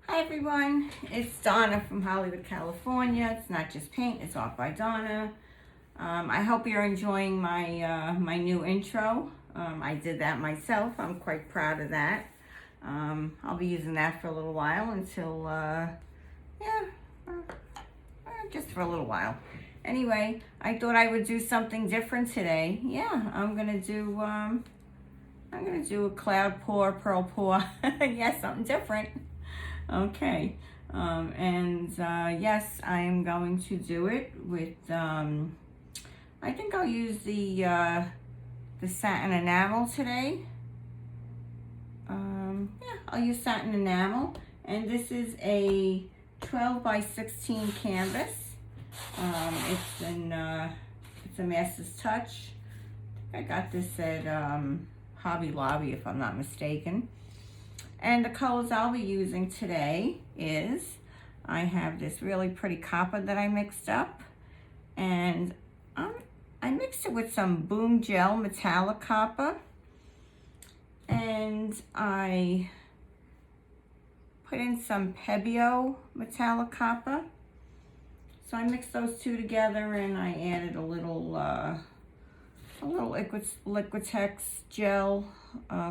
Hi everyone, it's Donna from Hollywood, California. It's not just paint, it's art by Donna. I hope you're enjoying my new intro. I did that myself. I'm quite proud of that. I'll be using that for a little while until, just for a little while. Anyway, I thought I would do something different today. Yeah, I'm gonna do a cloud pour, pearl pour. Yeah, something different. Okay, yes, I am going to do it with, I think I'll use the satin enamel today. Yeah, I'll use satin enamel, and this is a 12 by 16 canvas. It's a Master's Touch. I got this at Hobby Lobby, if I'm not mistaken. And the colors I'll be using today is, I have this really pretty copper that I mixed up, and I mixed it with some Boom Gel metallic copper, and I put in some Pebeo metallic copper. So I mixed those two together, and I added a little Liquitex gel,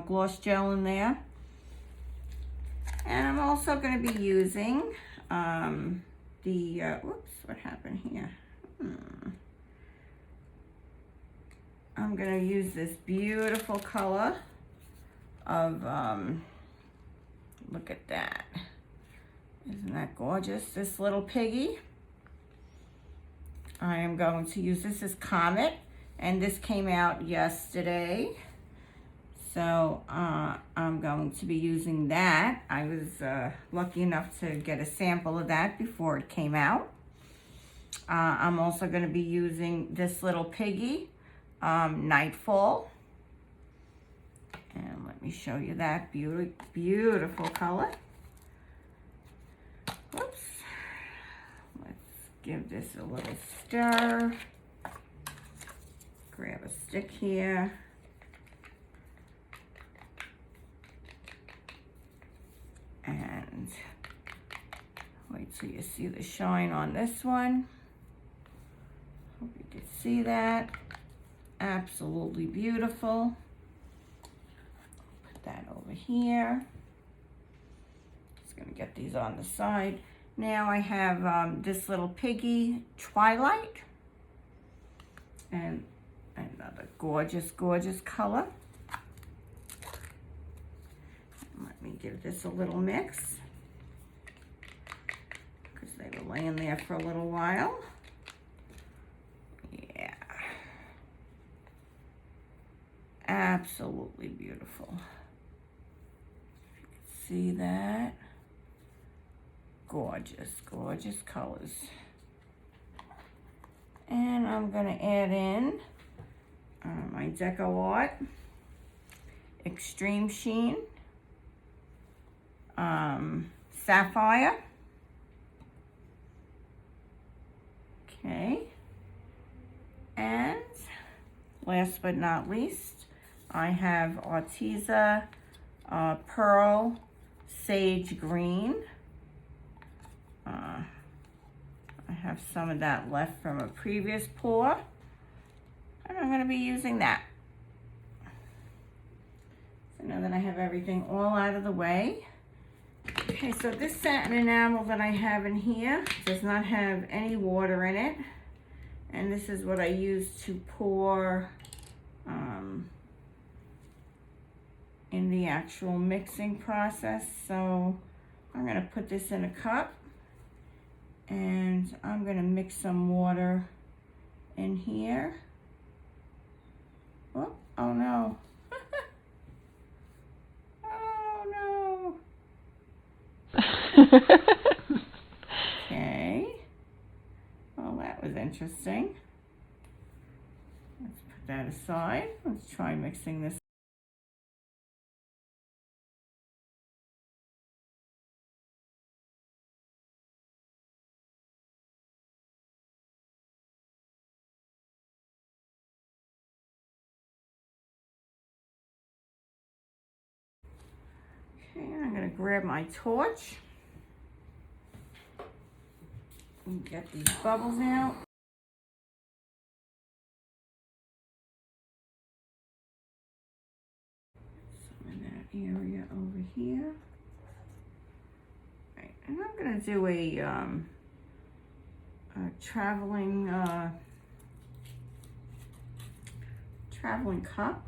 gloss gel in there. And I'm also going to be using whoops, what happened here? I'm going to use this beautiful color of, look at that. Isn't that gorgeous? This little piggy. I am going to use, this is Comet, and this came out yesterday. So I'm going to be using that. I was lucky enough to get a sample of that before it came out. I'm also going to be using this little piggy, Nightfall. And let me show you that beautiful color. Whoops. Let's give this a little stir. Grab a stick here. And wait till you see the shine on this one. Hope you can see that. Absolutely beautiful. Put that over here. Just gonna get these on the side. Now I have this little piggy, Twilight. And another gorgeous, gorgeous color. Let me give this a little mix, because they were laying there for a little while. Yeah. Absolutely beautiful. If you can see that. Gorgeous, gorgeous colors. And I'm going to add in my Deco Art Extreme Sheen. Sapphire. Okay. And last but not least, I have Arteza Pearl Sage Green. I have some of that left from a previous pour, and I'm going to be using that. So now that I have everything all out of the way. Okay, so this satin enamel that I have in here does not have any water in it. And this is what I use to pour in the actual mixing process. So I'm going to put this in a cup, and I'm going to mix some water in here. Oh no. Okay. Well, that was interesting. Let's put that aside. Let's try mixing this. Okay, I'm going to grab my torch. And get these bubbles out. Some in that area over here. Right, and I'm gonna do a traveling cup.